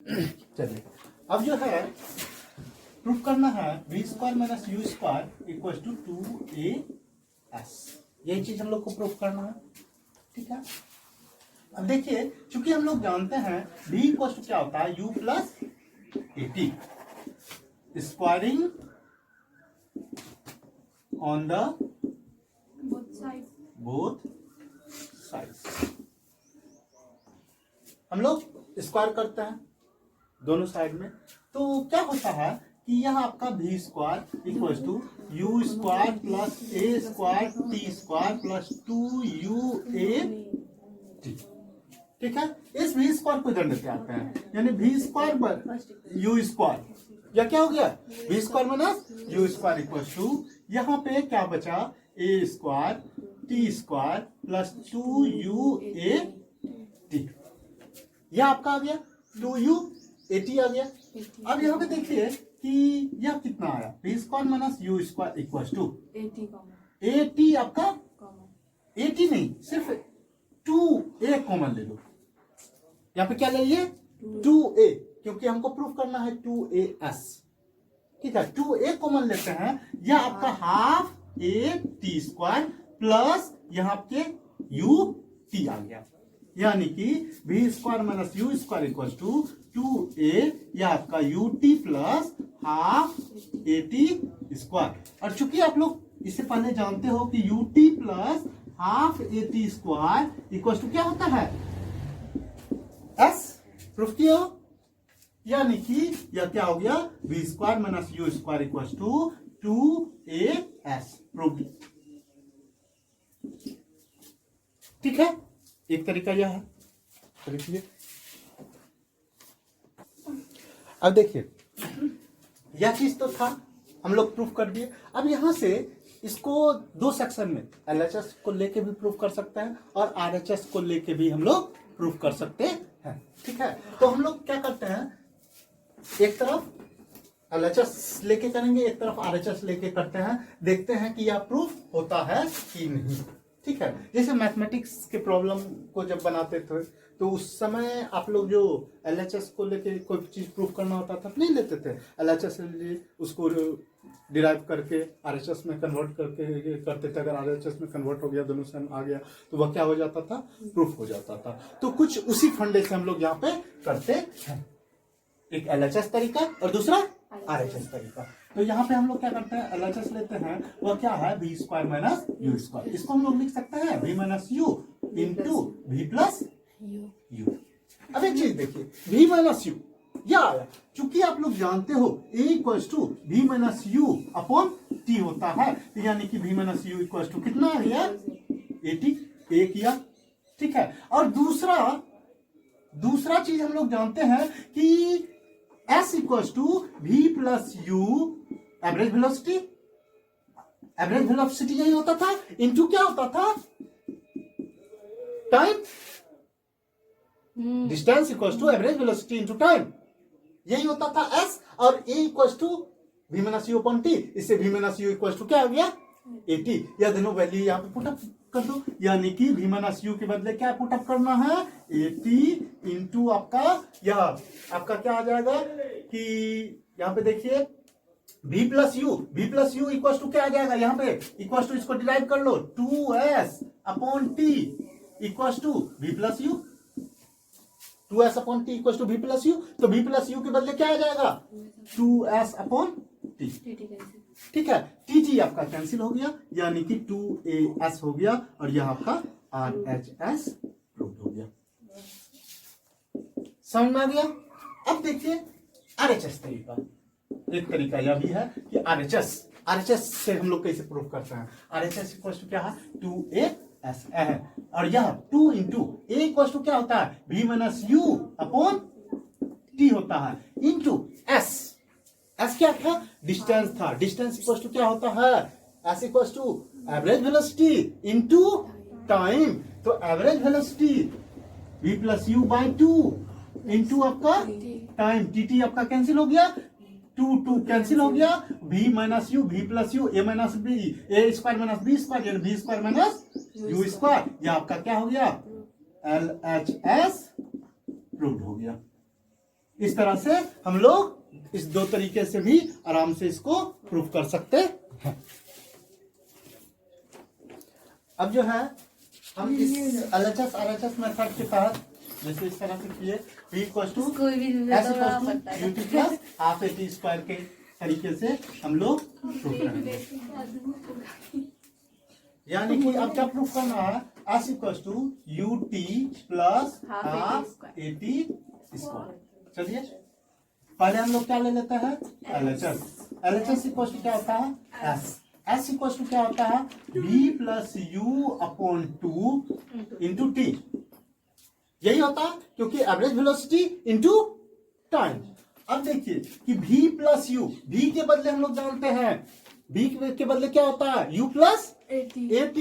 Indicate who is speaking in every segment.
Speaker 1: चलिए अब जो है प्रूफ करना है V square minus you square equal to 2as। यही चीज हम लोग को प्रूफ करना है, ठीक है। अब देखिए चूंकि हम लोग जानते हैं v इक्वल टू क्या होता है u plus eighty squaring on the both sides. हम लोग स्क्वायर करते हैं दोनों साइड में, तो क्या होता है कि यह आपका v square equal to U square plus A square T square plus 2uat, ठीक है। इस v स्क्वायर को इधर लेते आते हैं, यानी v स्क्वायर पर यू स्क्वायर, या क्या हो गया v square minus you square equal to यहाँ पे क्या बचा a square T square plus 2uat, यह आपका आ गया 2uat आ गया। अब यहाँ पे देखिए कि यह कितना आया v square minus you square equal to 80 आपका 80 नहीं सिर्फ 2a कॉमन ले लो, यहाँ पे क्या ले लिए 2a, क्योंकि हमको प्रूफ करना है 2as, ठीक है। 2a कॉमन लेते हैं, यह आपका half a T square plus यहाँ आपके ut आ गया, यानी कि v square minus you square equal to 2a, यह आपका ut plus half at square. और चूंकि आप लोग इससे पहले जानते हो कि ut plus half at square equal to क्या होता है s, प्रूफ किया, यानी कि यह क्या हो गया v square minus you square equal to 2as, proof, ठीक है। एक तरीका यह है, देखिए अब देखिए यह चीज तो था हम लोग प्रूफ कर दिए। अब यहां से इसको दो सेक्शन में LHS को लेके भी प्रूफ कर सकते हैं और RHS को लेके भी हम लोग प्रूफ कर सकते हैं, ठीक है। तो हम लोग क्या करते हैं, एक तरफ LHS लेके करेंगे, एक तरफ RHS लेके करते हैं, देखते हैं कि यह प्रूफ होता है कि नहीं, ठीक है। जैसे मैथमेटिक्स के प्रॉब्लम को जब बनाते थे तो उस समय आप लोग जो LHS को लेके कोई चीज प्रूफ करना होता था नहीं लेते थे, LHS लिए उसको डिराइव करके RHS में कन्वर्ट करके करते थे। अगर RHS में कन्वर्ट हो गया, दोनों से आ गया, तो वह क्या हो जाता था, प्रूफ हो जाता था। तो कुछ उसी फंडे से हम लोग यहाँ पे करते हैं, एक LHS तरीका और दूसरा RHS तरीका। तो यहाँ पे हम लोग क्या करते हैं, LHS लेते हैं, वह क्या है v square minus you square, इसको हम लोग लिख सकते हैं v minus you into v plus you. अब एक चीज देखिए v माइनस यू यह आया, चूंकि आप लोग जानते हो a equal to v minus U upon t होता है, यानी कि v minus U equal to कितना है यार 80, a किया, ठीक है। और दूसरा चीज हम लोग जानते हैं कि s equal to v plus U average velocity, average velocity यही होता था, इनटू क्या होता था time, distance equal to average velocity into time, यही होता था s। और a equal to v minus U upon t, इससे v minus U equal to क्या हो गया 80, या दोनों वैल्यू यहाँ पे पुटअप कर दो, यानी कि v माइनस यू के बदले क्या पुटअप करना है 80 इंटू आपका यह आपका क्या आ जाएगा कि यहाँ पे देखिए v plus U equal to क्या आ जाएगा, यहाँ पे इक्वल टू इसको डिराइव कर लो 2s upon t equal to v plus U, 2s upon t equal to v plus U, तो v प्लस यू के बदले क्या आ जाएगा 2s अपॉन t, ठीक है। टी आपका कैंसिल हो गया, यानी कि 2as हो गया, और यह आपका RHS प्रूव हो गया, समझ में आ गया। अब देखिए RHS तरीका, एक तरीका यह भी है कि RHS से हम लोग कैसे प्रूव करते हैं। RHS इक्वल टू क्या है 2as है, और यह 2 इंटू a इक्वल टू क्या होता है v minus U upon t होता है, इंटू s क्या था डिस्टेंस था, डिस्टेंस इक्वल टू क्या होता है s equal to average velocity into time, तो average velocity v plus u by 2 into आपका टाइम, टी आपका कैंसिल हो गया, 2 कैंसिल हो गया, v minus u v plus u a minus b, a square minus b square, यानी v square minus you square, यह आपका क्या हो गया LHS प्रूव्ड हो गया। इस तरह से हम लोग इस दो तरीके से भी आराम से इसको प्रूफ कर सकते हैं। अब जो है हम इस LHS RHS मेथड के तहत जैसे इस तरह से किए v equal to ut plus half AT square के तरीके से हम लोग प्रूफ करेंगे। यानी कि अब क्या प्रूफ करना है, s equal to ut plus half AT square. चलिए पहले हम लोग क्या ले लेते हैं LHS इक्वल टू क्या होता है s इक्वल टू क्या होता है v plus u upon 2 into t। यही होता है क्योंकि एवरेज वेलोसिटी इंटू टाइम। अब देखिए कि v प्लस u, v के बदले हम लोग जानते हैं v के बदले क्या होता है u प्लस AT,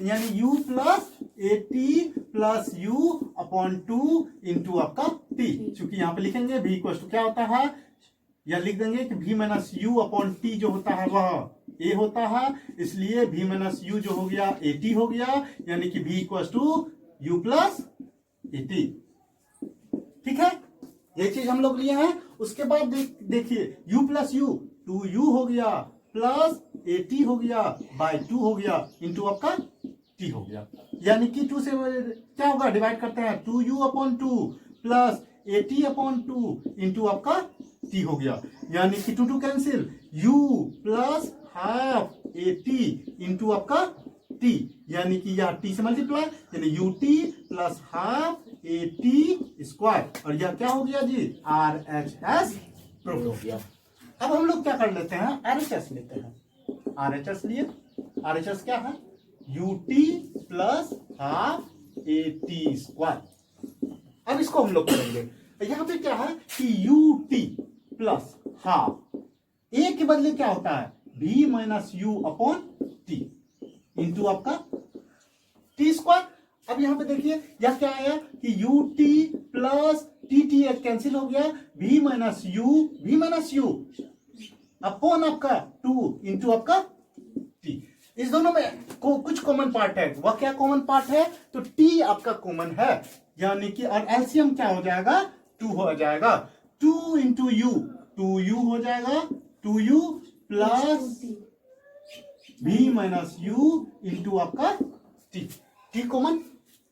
Speaker 1: यानी u plus AT plus u upon 2 into आपका t। चूंकि यहाँ पे लिखेंगे v इक्वल टू क्या होता है, या लिख देंगे कि v minus u upon t जो होता है वह a होता है, इसलिए v माइनस u जो हो गया AT हो गया, यानी कि v equal to u plus AT। ठीक है, ये चीज हम लोग लिए हैं। उसके बाद देखिए u प्लस u 2u हो गया प्लस AT हो गया बाय 2 हो गया इंटू आपका t हो गया, यानी कि 2 से क्या होगा डिवाइड करते हैं 2u upon 2 plus AT upon 2 into आपका t हो गया, यानी कि 2 cancel u plus half AT into आपका t, यानी कि यह t से मल्टीप्लाई यानी ut plus half AT square, और यह क्या हो गया जी RHS प्रूफ हो गया। अब हम लोग क्या कर लेते हैं RHS लेते हैं। RHS लिए, RHS क्या है ut plus half AT square. अब इसको हम लोग करेंगे, यहां पे क्या है कि ut प्लस हाफ a के बदले क्या होता है v minus u upon t into आपका t स्क्वायर। अब यहां पे देखिए यह क्या आया कि ut प्लस tt कैंसिल हो गया, v माइनस u अपॉन आपका 2 इंटू आपका t। इस दोनों में कुछ कॉमन पार्ट है, वह क्या कॉमन पार्ट है तो t आपका कॉमन है, यानी कि और एलसीएम क्या हो जाएगा 2 हो जाएगा, 2 इंटू u 2u हो जाएगा 2u plus v minus u into आपका t कॉमन।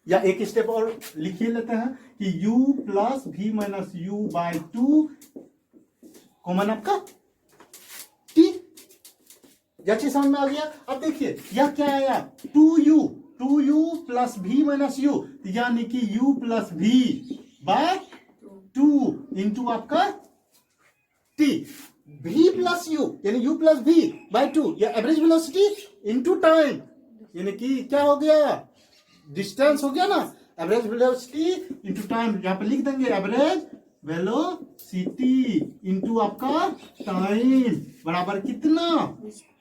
Speaker 1: या एक स्टेप और लिखिए लेते हैं कि u plus v minus u by 2 common आपका t। यह चीज समझ में आ गया। अब देखिए यह क्या आया 2u plus v minus u, यानी कि u plus v by 2 into आपका t, v प्लस u यानी u प्लस v बाय 2, या एवरेज वेलोसिटी इंटू टाइम, यानी कि क्या हो गया डिस्टेंस हो गया ना, एवरेज वेलोसिटी इंटू टाइम। यहां पे लिख देंगे एवरेज वेलोसिटी इंटू आपका टाइम बराबर कितना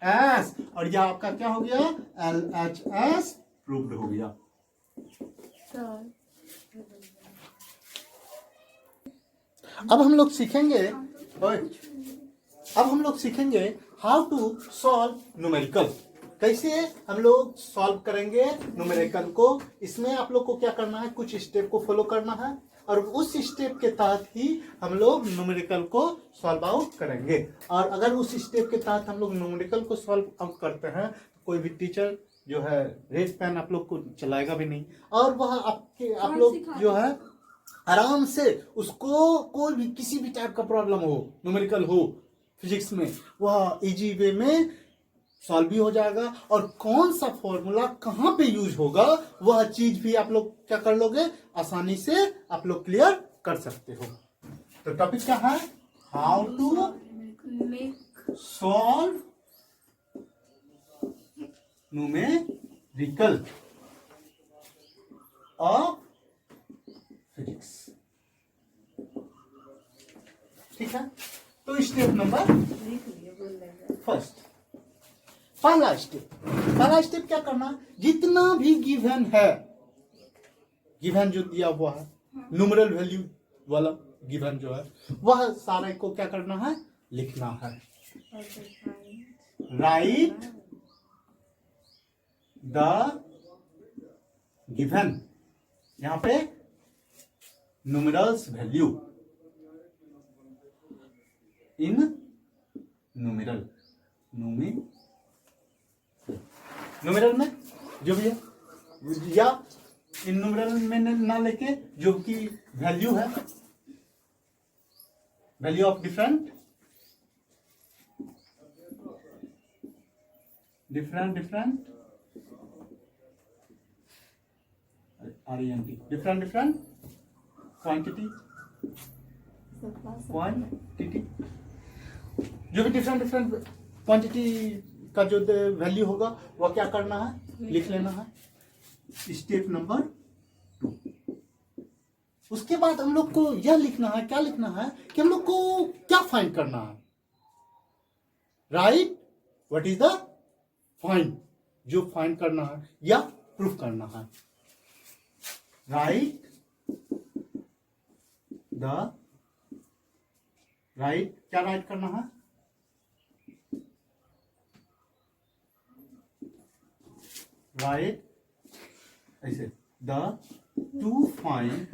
Speaker 1: s, और यह आपका क्या हो गया LHS प्रूव्ड हो गया। अब हम लोग सीखेंगे हाउ टू सॉल्व न्यूमेरिकल, कैसे हम लोग सॉल्व करेंगे न्यूमेरिकल को। इसमें आप लोग को क्या करना है, कुछ स्टेप को फॉलो करना है और उस स्टेप के तहत ही हम लोग न्यूमेरिकल को सॉल्व आउट करेंगे। और अगर उस स्टेप के तहत हम लोग न्यूमेरिकल को सॉल्व आउट करते हैं तो कोई भी टीचर जो है रेड पेन आप लोग को चलाएगा भी नहीं, और वह आप लोग जो है आराम से उसको कोई भी किसी भी टाइप का प्रॉब्लम हो न्यूमेरिकल हो फिजिक्स में, वह इजी वे में सॉल्व भी हो जाएगा, और कौन सा फॉर्मूला कहां पे यूज होगा वह चीज भी आप लोग क्या कर लोगे आसानी से आप लोग क्लियर कर सकते हो। तो टॉपिक क्या है how to solve numerical of physics. ठीक है, तो स्टेप नंबर फर्स्ट, पहला स्टेप क्या करना, जितना भी गिवन है, गिवन जो दिया हुआ है न्यूमरल वैल्यू वाला गिवन जो है वह सारे को क्या करना है लिखना है। राइट द गिवन, यहां पे numerals value in numeral, numeral में जो भी है, या इन न्यूमेरल में ना लेके जो कि वैल्यू है, value of different different quantity, जो भी डिफरेंट क्वांटिटी का जो वैल्यू होगा वह क्या करना है, लिख लेना है। Step number 2। उसके बाद हम लोग को यह लिखना है, क्या लिखना है कि हम लोग को क्या फाइंड करना है, right, what is the find, जो फाइंड करना है या प्रूफ करना है। राइट क्या राइट करना है, राइट ऐसे द टू फाइंड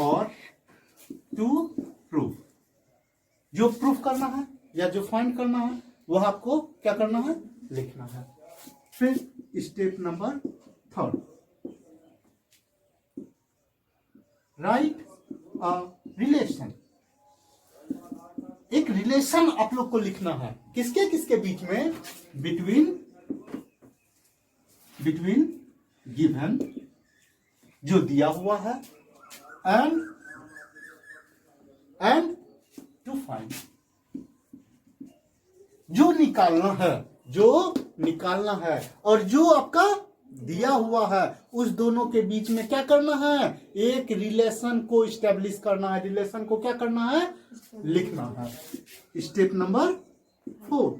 Speaker 1: और टू प्रूफ, जो प्रूफ करना है या जो फाइंड करना है वह आपको क्या करना है, लिखना है। फिर step number 3, right a relation. एक रिलेशन आप लोग को लिखना है, किसके किसके बीच में, बिटवीन गिवन जो दिया हुआ है एंड टू फाइंड जो निकालना है और जो आपका दिया हुआ है, उस दोनों के बीच में क्या करना है, एक रिलेशन को इस्टेब्लिश करना है, रिलेशन को क्या करना है, लिखना है। Step number 4,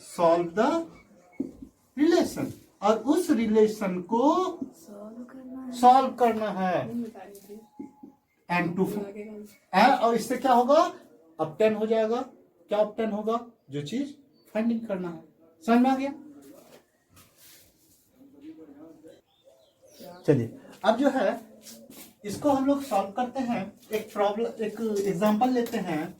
Speaker 1: solve the relation, और उस रिलेशन को सॉल्व करना है एंड टू, और इससे क्या होगा, ऑब्टेन हो जाएगा। क्या ऑब्टेन होगा, जो चीज फाइंडिंग करना है। समझ में आ गया। चलिए अब जो है इसको हम लोग सॉल्व करते हैं। एक प्रॉब्लम, एक एग्जांपल लेते हैं।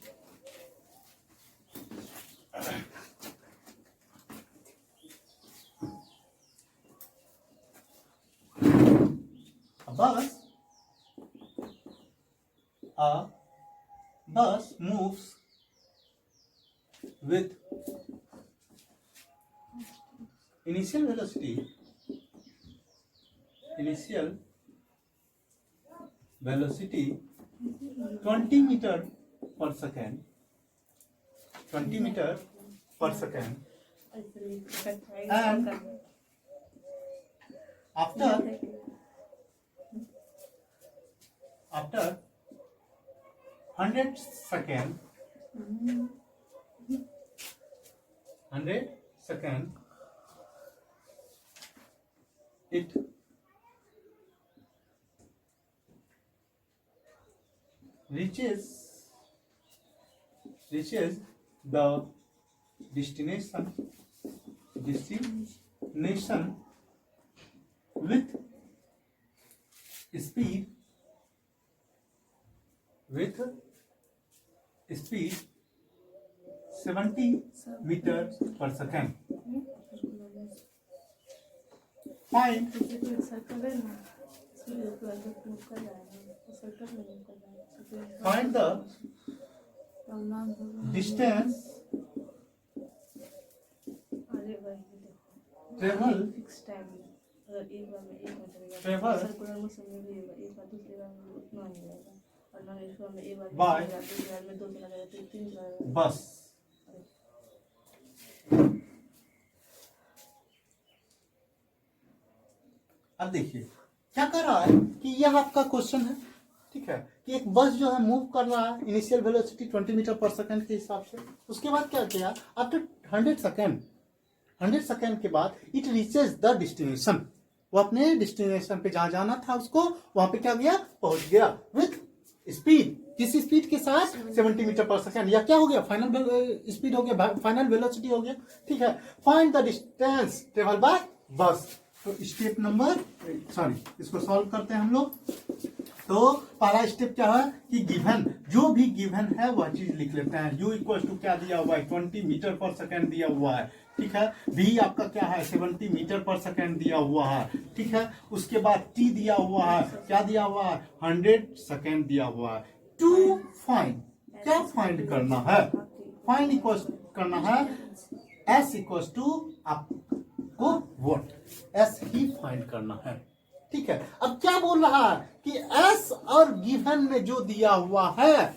Speaker 1: A bus moves with initial velocity 20 meter per second, 20 meter per second, and after 100 second, it reaches the destination with speed 70 meters per second. Find the distance travel by bus. अब देखिए क्या कर रहा है कि यह आपका क्वेश्चन है, ठीक है, कि एक बस जो है मूव कर रहा है इनिशियल वेलोसिटी 20 मीटर पर सेकंड के हिसाब से। उसके बाद क्या किया, आफ्टर 100 सेकंड के बाद इट रीचेज द डेस्टिनेशन, वो अपने डेस्टिनेशन पे जहां जाना था उसको वहां पे क्या गया, पहुंच गया विथ स्पीड। किस स्पीड के साथ, 70 मीटर पर सेकंड। या क्या हो गया, फाइनल स्पीड हो गया, फाइनल वेलोसिटी हो गया, ठीक है। Find the distance travel by बस। तो स्टेप नंबर इसको सॉल्व करते हैं हम लोग। तो पहला स्टेप क्या है कि गिवन, जो भी गिवन है वह चीज लिख लेते हैं। u इक्वल टू क्या दिया हुआ है 20 मीटर पर सेकेंड दिया हुआ है, ठीक है। v आपका क्या है 70 मीटर पर सेकेंड दिया हुआ है, ठीक है। उसके बाद t दिया हुआ है, क्या दिया हुआ है 100 सेकेंड दिया हुआ है। टू फाइंड, क्या फाइंड करना है, फाइंड इक्वल करना है s इक्वल टू आपको वोट, s ही फाइंड करना है, ठीक है। अब क्या बोल रहा है कि s और गिवन में जो दिया हुआ है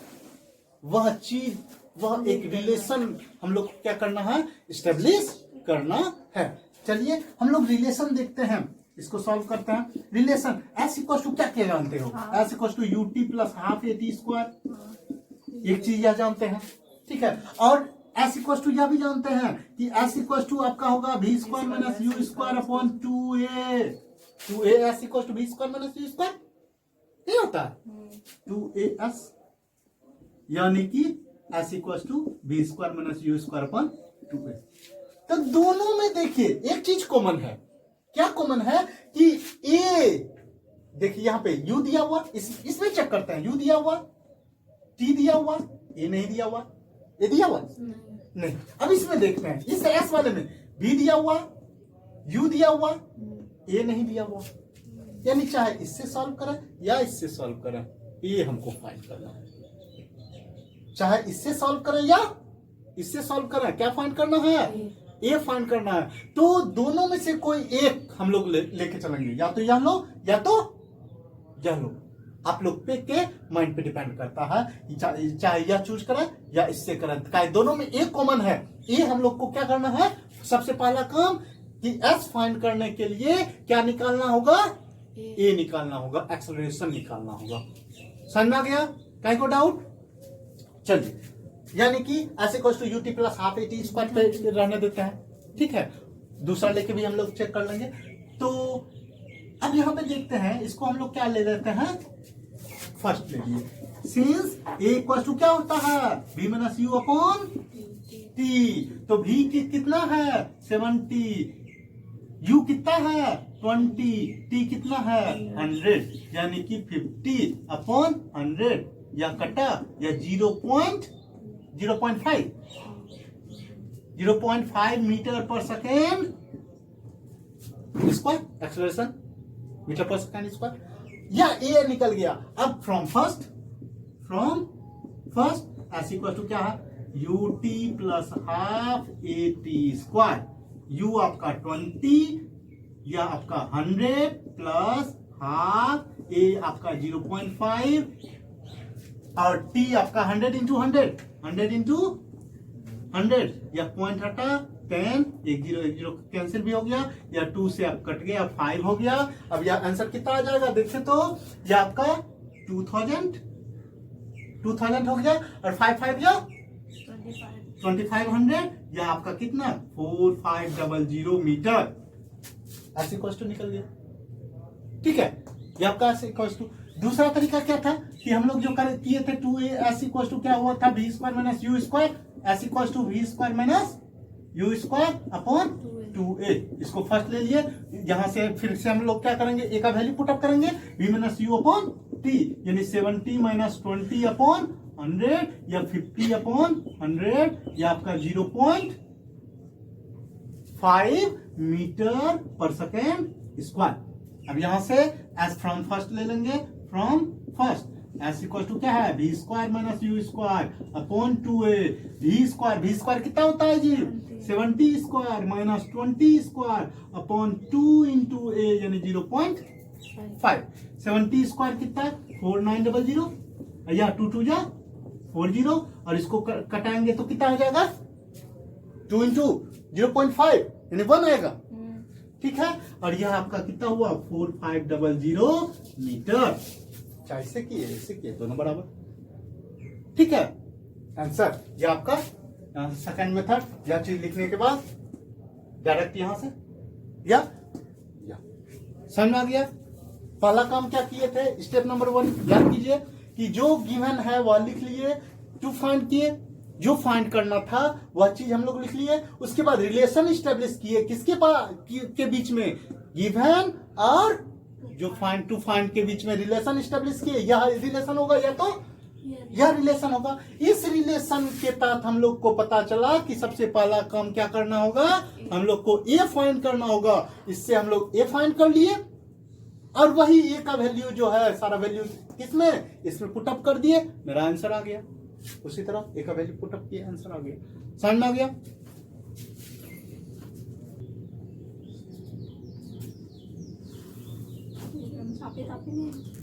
Speaker 1: वह चीज, वह एक रिलेशन हम लोग क्या करना है, इस्टेब्लिश करना है। चलिए हम लोग रिलेशन देखते हैं, इसको सॉल्व करते हैं। रिलेशन s इक्वल टू क्या जानते हो, s equal to ut plus half at square, एक चीज यह जानते हैं, ठीक है। और s इक्वल टू यह भी जानते हैं कि s इक्वल टू आपका होगा v square minus u square upon 2a s equal to v square minus u square, नहीं होता है 2as, यानी कि s equal to v square minus u square upon 2a। तो दोनों में देखिए एक चीज कॉमन है, क्या कॉमन है कि a, देखिए यहां पे u दिया हुआ, इसमें चेक करते हैं, u दिया हुआ, t दिया हुआ, a नहीं दिया हुआ, a दिया हुआ नहीं। अब इसमें देखते हैं, इस s वाले में v दिया हुआ, u दिया हुआ, a नहीं दिया हुआ, यानी चाहे इससे सॉल्व करें या इससे सॉल्व करें, ये हमको फाइंड करना है। चाहे इससे सॉल्व करें या इससे सॉल्व करें, क्या फाइंड करना है, ए फाइंड करना है। तो दोनों में से कोई एक हम लोग लेके चलेंगे, या तो यह लो या तो यह लो, आप लोग पे के माइंड पे डिपेंड करता है, चाहे यह चूज करें या इससे करें, दोनों में एक कॉमन है। ए हम लोग को क्या करना है, सबसे पहला काम कि एस फाइंड करने के लिए क्या निकालना होगा, ए निकालना होगा, एक्सेलरेशन निकालना होगा। समझ में आ गया, कहीं को डाउट? चलिए, यानी कि S equal to UT plus half AT square पे रहने देते हैं, ठीक है। दूसरा लेके भी हम लोग चेक कर लेंगे। तो अब यहां पे देखते हैं, इसको हम लोग क्या ले लेते हैं, फर्स्ट ले लिए, सिंस ए इक्वल टू क्या होता है v minus U upon T, तो v कितना है 70, u कितना है 20, t कितना है 100, यानी कि 50 अपॉन 100, या कटा या 0.5 metre per second square, acceleration metre per second square, या ए निकल गया। अब from first S equal to क्या है ut plus half AT square, u आपका 20 या आपका 100 प्लस हाफ, ए आपका 0.5 और t आपका 100 इंटू 100 या पॉइंट हटा 10, एक जीरो कैंसिल भी हो गया, या 2 से आप कट गया 5 हो गया। अब यह आंसर कितना आ जाएगा देखें तो, यह आपका 2000 हो गया, और 5 या 2500, या आपका कितना 4500 मीटर, ऐसे इक्वल टू निकल गया, ठीक है। ये आपका ऐसे इक्वल टू। दूसरा तरीका क्या था कि हम लोग जो किए थे 2a ऐसे इक्वल टू क्या हुआ था v square minus u square, ऐसे equal to v square minus u square upon 2a, इसको फर्स्ट ले लिए। यहां से फिर से हम लोग क्या करेंगे, a का वैल्यू पुट अप करेंगे, v minus u upon t, यानी 70 माइनस 20 अपॉन 100, या 50 अपॉन 100, या आपका 0.5 मीटर पर सेकेंड स्क्वायर। अब यहां से एस फ्रॉम फर्स्ट ले लेंगे, from first S equal to क्या है v square minus u square upon 2a, v square कितना होता है जी 70 square minus 20 square upon 2 into a, यानी 0.5। 70 स्क्वायर कितना है 4900, या 2 या 40, और इसको कटाएंगे तो कितना हो जाएगा 2 इंटू 0.5 यानी 1 आएगा, ठीक है। और यह आपका कितना हुआ 4500 मीटर। चाहे इससे किए दोनों बराबर, ठीक है। आंसर ये आपका सेकंड मेथड, यह चीज लिखने के बाद डायरेक्ट यहां से या समझ में आ गया। पहला काम क्या किए थे, स्टेप नंबर 1 याद कीजिए कि जो गिवन है वह लिख लिए, टू फाइंड किए, जो फाइंड करना था वह चीज हम लोग लिख लिए। उसके बाद रिलेशन स्टेब्लिश किए किसके के बीच में, गिवन और जो फाइंड टू फाइंड के बीच में रिलेशन स्टेब्लिश किए, यह रिलेशन होगा या तो यह रिलेशन होगा। इस रिलेशन के तहत हम लोग को पता चला कि सबसे पहला काम क्या करना होगा, हम लोग को ए फाइंड करना होगा। इससे हम लोग ए फाइंड कर लिए और वही ए का वैल्यू जो है सारा वैल्यू किसमें, इसमें पुटअप कर दिए, मेरा आंसर आ गया। उसी तरह ए का वैल्यू पुटअप किया, आंसर आ गया। समझ में आ गया?
Speaker 2: साफे साफे नहीं